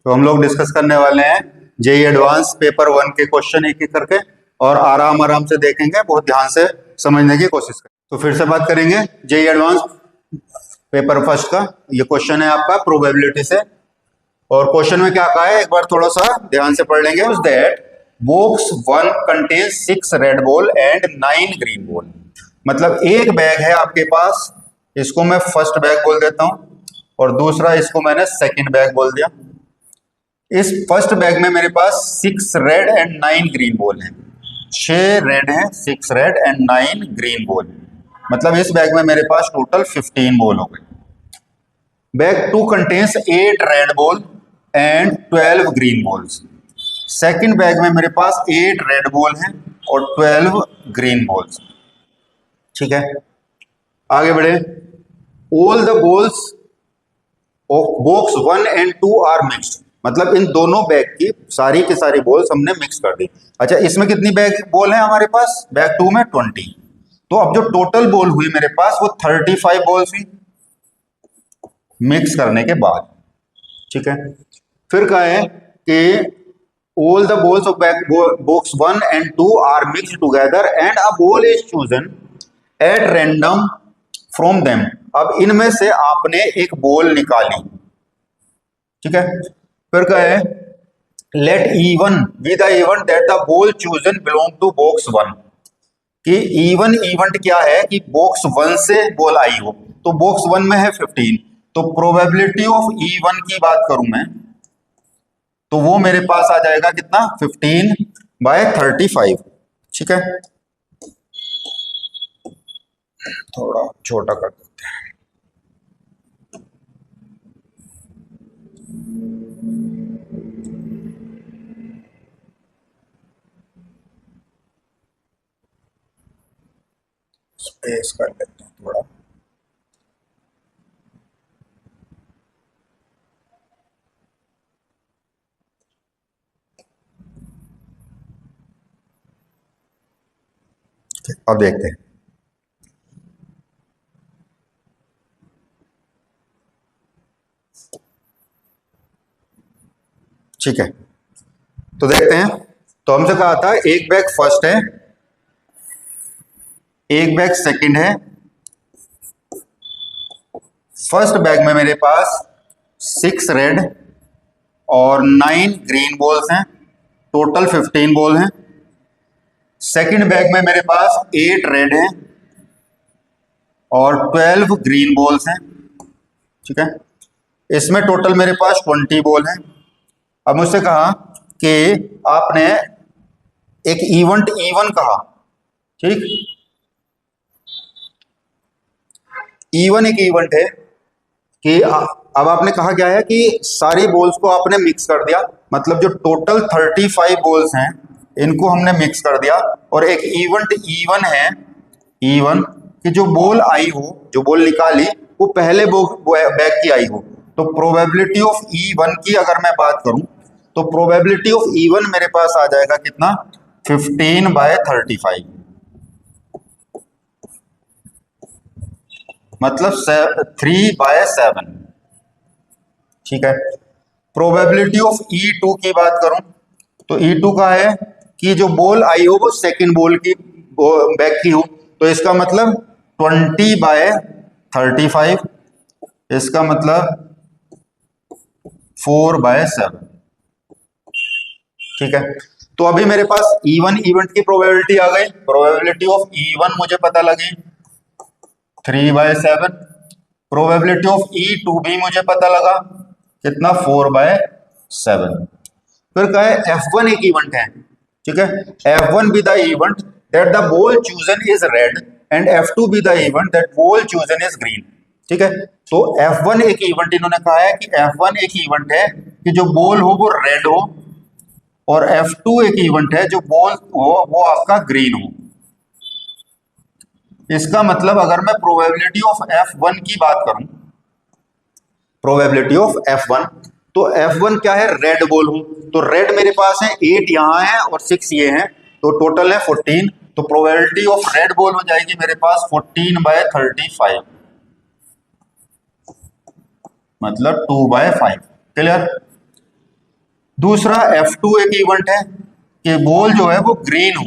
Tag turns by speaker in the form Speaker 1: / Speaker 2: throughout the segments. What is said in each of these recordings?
Speaker 1: तो हम लोग डिस्कस करने वाले हैं जेईई एडवांस पेपर 1 के क्वेश्चन एक एक करके और आराम आराम से देखेंगे, बहुत ध्यान से समझने की कोशिश करें। तो फिर से बात करेंगे जेईई एडवांस पेपर फर्स्ट का। ये क्वेश्चन है आपका प्रोबेबिलिटी से, और क्वेश्चन में क्या कहा है एक बार थोड़ा सा ध्यान से पढ़ लेंगे। That box 1 contains 6 red ball and 9 green ball. मतलब एक बैग है आपके पास, इसको मैं फर्स्ट बैग बोल देता हूं और दूसरा इसको मैंने सेकंड बैग बोल दिया। इस फर्स्ट बैग में मेरे पास 6 रेड एंड 9 ग्रीन बॉल है। 6 रेड है, 6 रेड एंड 9 ग्रीन बॉल। मतलब इस बैग में मेरे पास टोटल 15 बॉल हो गए। Bag 2 contains 8 red ball and 12 green balls. Second bag में मेरे पास 8 रेड बॉल हैं और 12 ग्रीन बॉल्स। ठीक है, आगे बढ़े। All the balls of box 1 and 2 are mixed. मतलब इन दोनों बैग की सारी बॉल्स हमने मिक्स कर दी। अच्छा, इसमें कितनी बैग बॉल है हमारे पास? बैग 2 में 20। तो अब जो टोटल बॉल हुई मेरे पास वो 35 बॉल्स हुई मिक्स करने के बाद। ठीक है, फिर कहा है कि all the balls of box 1 and 2 are mixed together and a ball is chosen at random from them. अब इनमें से आपने एक बॉल निकाली। ठीक है, फिर कहा है let even with the event that the ball chosen belong to box 1। कि इवन इवेंट क्या है कि बॉक्स 1 से बॉल आई हो, तो बॉक्स 1 में है 15, तो प्रोबेबिलिटी ऑफ इवन की बात करूं मैं तो वो मेरे पास आ जाएगा कितना? 15/35। ठीक है, थोड़ा छोटा कर देते हैं। स्पेस कर लेते हैं थोड़ा। अब देखते हैं। ठीक है, तो देखते हैं। तो हमसे कहा था एक बैग फर्स्ट है, एक बैग सेकंड है। फर्स्ट बैग में मेरे पास 6 रेड और 9 ग्रीन बॉल्स हैं, टोटल 15 बॉल हैं। सेकंड बैग में मेरे पास 8 रेड हैं और 12 ग्रीन बॉल्स हैं। ठीक है, इसमें टोटल मेरे पास 20 बॉल हैं। अब मुझसे कहा कि आपने एक इवन कहा। ठीक, इवन एक इवेंट है कि अब आपने कहा क्या है कि सारी बॉल्स को आपने मिक्स कर दिया। मतलब जो टोटल 35 बॉल्स हैं इनको हमने मिक्स कर दिया, और एक इवेंट इवन है, इवन कि जो बॉल आई हो, जो बॉल निकाली वो पहले बैग की आई हो। तो प्रोबेबिलिटी ऑफ इवन की अगर मैं बात करूं तो प्रोबेबिलिटी ऑफ इवन मेरे पास आ जाएगा कितना? 15/35। मतलब 3/7। ठीक है, प्रोबेबिलिटी ऑफ E2 की बात करूं तो E2 का है कि जो बॉल आई हो वो सेकंड बॉल की बैग की हो, तो इसका मतलब 20/35। इसका मतलब 4/7। ठीक है, तो अभी मेरे पास इवन इवेंट की प्रोबेबिलिटी आ गई। प्रोबेबिलिटी ऑफ इवन मुझे पता लगी 3/7। प्रोबेबिलिटी ऑफ E2 भी मुझे पता लगा कितना? 4/7। फिर कहे F1 एक इवेंट है। ठीक है, F1 be the event that the ball chosen is red and F2 be the event that ball chosen is green. ठीक है, तो F1 एक इवेंट इन्होंने कहा है कि F1 एक इवेंट है कि जो बॉल हो वो रेड हो, और F2 एक इवेंट है जो बॉल हो वो आपका ग्रीन हो। इसका मतलब अगर मैं प्रोबेबिलिटी ऑफ F1 की बात करूं, प्रोबेबिलिटी ऑफ F1, तो F1 क्या है? रेड बॉल हूं, तो रेड मेरे पास है 8 यहां है और 6 ये हैं, तो टोटल है 14। तो प्रोबेबिलिटी ऑफ रेड बॉल हो जाएगी मेरे पास 14/35, मतलब 2/5। क्लियर? दूसरा F2 एक इवेंट है कि बॉल जो है वो ग्रीन हो,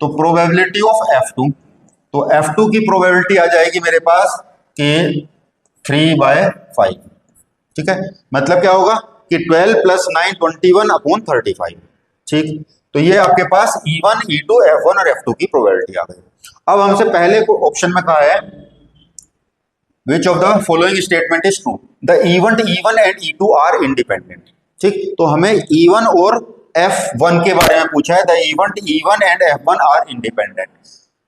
Speaker 1: तो प्रोबेबिलिटी ऑफ F2, तो F2 की प्रोबेबिलिटी आ जाएगी मेरे पास कि 3/5। ठीक है, मतलब क्या होगा कि 12 + 9 21/35। ठीक, तो ये आपके पास E1, E2, F1 और F2 की प्रोबेबिलिटी आ गई। अब हमसे पहले को ऑप्शन में कहा है Which of the following statement is true? The event E1 and E2 are independent. ठीक, तो हमें E1 और F1 के बारे में पूछा है। The event E1 and F1 are independent.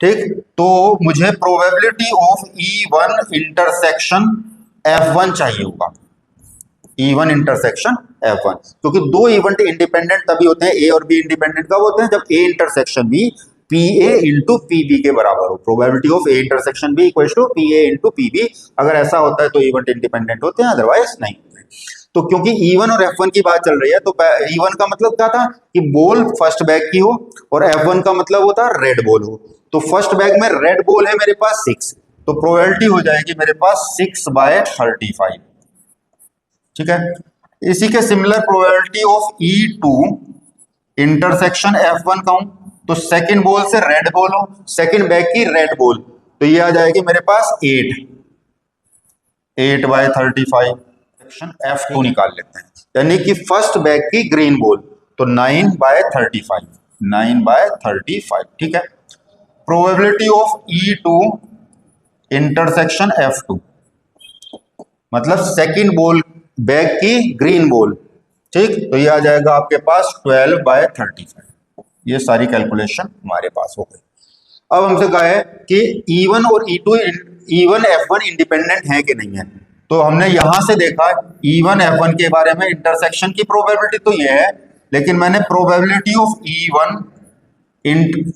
Speaker 1: ठीक, तो मुझे probability of E1 intersection F1 चाहिए होगा। E1 इंटरसेक्शन F1, क्योंकि दो इवेंट इंडिपेंडेंट तभी होते हैं, ए और बी इंडिपेंडेंट कब होते हैं, जब A intersection B PA into PB के बराबर हो। Probability of A intersection B equal to PA into PB, अगर ऐसा होता है तो इवेंट इंडिपेंडेंट होते हैं, अदरवाइज नहीं होते। तो क्योंकि E1 और F1 की बात चल रही है, तो E1 का मतलब क्या था कि बॉल फर्स्ट बैग की हो, और F1 का मतलब होता है रेड बॉल हो। तो फर्स्ट बैग में रेड बॉल है मेरे पास 6, तो प्रोबेबिलिटी हो जाएगी मेरे पास 6/35। ठीक है, इसी के similar probability of E2 intersection F1 का हूं, तो सेकंड बॉल से रेड बॉल हो, सेकंड बैग की रेड बॉल, तो ये आ जाएगी मेरे पास 8/35। सेक्शन F2 निकाल लेते हैं, यानी कि फर्स्ट बैग की ग्रीन बॉल, तो 9/35, 9/35। ठीक है, probability of E2 intersection F2, मतलब सेकंड बॉल बैग की ग्रीन बॉल। ठीक, तो ये आ जाएगा आपके पास 12/35। ये सारी कैलकुलेशन हमारे पास हो गई। अब हमसे कहा है कि E1 और E1 F1 इंडिपेंडेंट है कि नहीं है, तो हमने यहां से देखा E1 F1 के बारे में इंटरसेक्शन की प्रोबेबिलिटी तो ये है, लेकिन मैंने प्रोबेबिलिटी ऑफ E1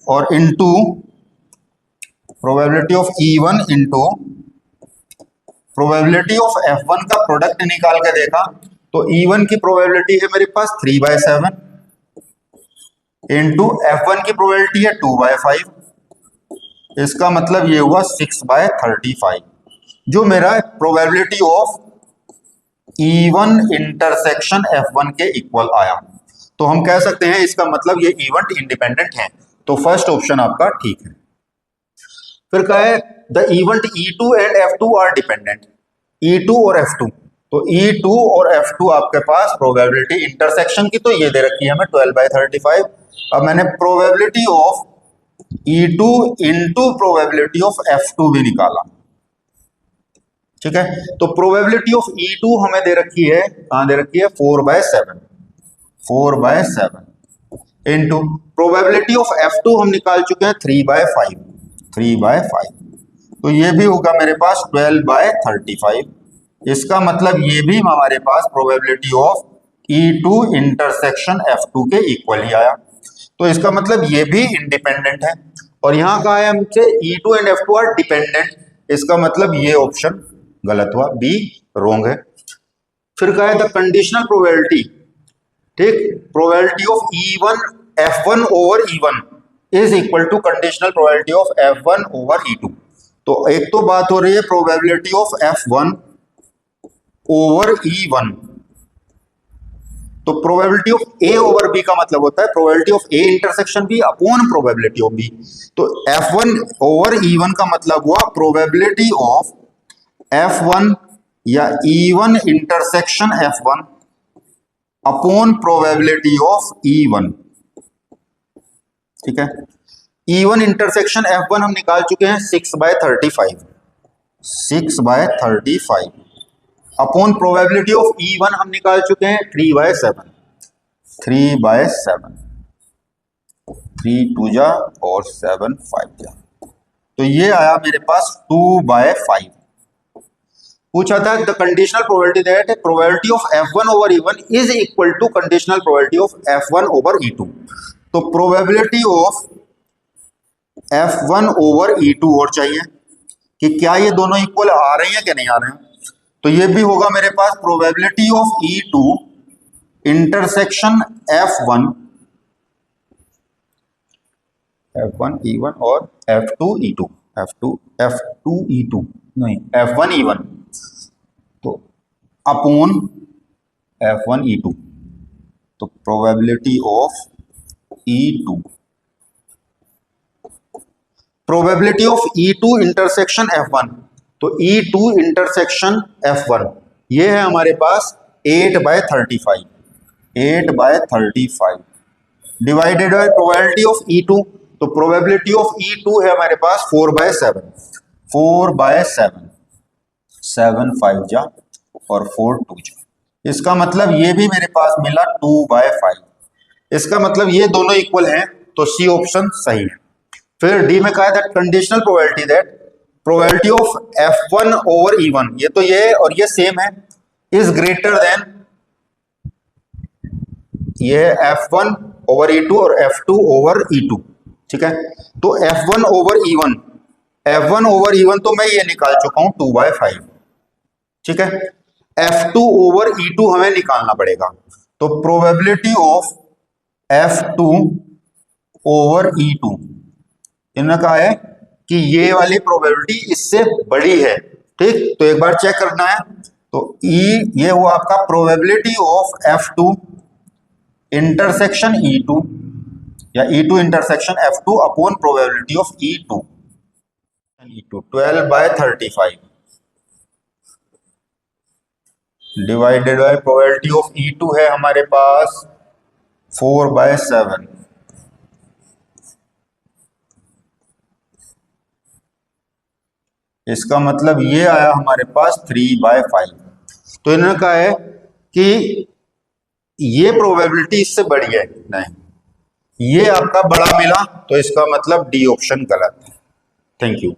Speaker 1: और into probability of E1 into probability of F1 का प्रोडक्ट निकाल के देखा, तो E1 की प्रोबेबिलिटी है मेरे पास 3/7 इंटू F1 की प्रोबेबिलिटी है 2/5, इसका मतलब ये हुआ 6/35, जो मेरा probability of E1 intersection F1 के इक्वल आया। तो हम कह सकते हैं इसका मतलब ये इवेंट इंडिपेंडेंट है, तो फर्स्ट ऑप्शन आपका ठीक है। फिर कहा है the event E2 and F2 are dependent, E2 और F2, तो E2 और F2 आपके पास प्रोबेबिलिटी इंटरसेक्शन की तो ये दे रखी है हमें 12/35। अब मैंने probability of E2 into probability of F2 भी निकाला। ठीक है, तो प्रोबेबिलिटी ऑफ E2 हमें दे रखी है, कहां दे रखी है, 4/7, 4/7 इंटू प्रोबेबिलिटी ऑफ F2 हम निकाल चुके हैं 3/5, 3/5, तो ये भी होगा मेरे पास 12/35। इसका मतलब ये भी हमारे पास probability of E2 intersection F2 के इक्वल ही आया, तो इसका मतलब ये भी इंडिपेंडेंट है। और यहां कहा है हमसे E2 and F2 are dependent, इसका मतलब ये ऑप्शन गलत हुआ, बी रोंग है। फिर कहा है द कंडीशनल प्रोबेबिलिटी, ठीक, probability of E1 F1 over E1 is equal to conditional probability of F1 over E2। तो एक तो बात हो रही है probability of F1 over E1, तो probability of A over B का मतलब होता है probability of A intersection B upon probability of B। तो F1 ओवर E1 का मतलब हुआ प्रोबेबिलिटी ऑफ F1 या E1 intersection F1 upon probability of E1। ठीक है, E1 इंटरसेक्शन F1 हम निकाल चुके हैं 6/35, 6/35 अपॉन प्रोबेबिलिटी ऑफ E1 हम निकाल चुके हैं 3/7, 3/7, 3 2 जा और 7 5 जा, तो ये आया मेरे पास 2/5। पूछा था the conditional probability that probability of F1 over E1 is equal to conditional probability of F1 over E2। तो probability of F1 over E2 और चाहिए कि क्या ये दोनों इक्वल आ रहे हैं कि नहीं आ रहे हैं, तो ये भी होगा मेरे पास probability of E2 intersection F1 E1 और F2 E2, F2 E2 नहीं F1 E1, तो अपॉन F1 E2। तो probability of E2, probability of E2 intersection F1, तो E2 इंटरसेक्शन F1 ये है हमारे पास 8/35, 8/35 divided by probability of E2, तो probability of E2 है हमारे पास 4/7, 4/7, 7 5 जा और 4 2 जा। इसका मतलब ये भी मेरे पास मिला 2/5, इसका मतलब ये दोनों इक्वल हैं, तो सी ऑप्शन सही है। फिर डी में कहा है that conditional probability, that probability of F1 over E1, ये तो ये और ये सेम है, इज ग्रेटर देन, ये है F1 ओवर E2 और F2 ओवर E2, ठीक है। तो F1 over E1, F1 over E1 तो मैं ये निकाल चुका हूं 2/5, ठीक है। F2 ओवर E2 हमें निकालना पड़ेगा, तो probability of F2 over E2, इन्होंने कहा है कि ये वाली प्रोबेबिलिटी इससे बड़ी है, ठीक। तो एक बार चेक करना है, तो E ये हुआ आपका probability of F2 intersection E2 या E2 intersection F2 upon probability of E2, 12/35 divided by probability of E2 है हमारे पास 4/7, इसका मतलब ये आया हमारे पास 3/5। तो इन्होंने कहा है कि ये प्रोबेबिलिटी इससे बड़ी है, नहीं, ये आपका बड़ा मिला, तो इसका मतलब डी ऑप्शन गलत है। Thank you.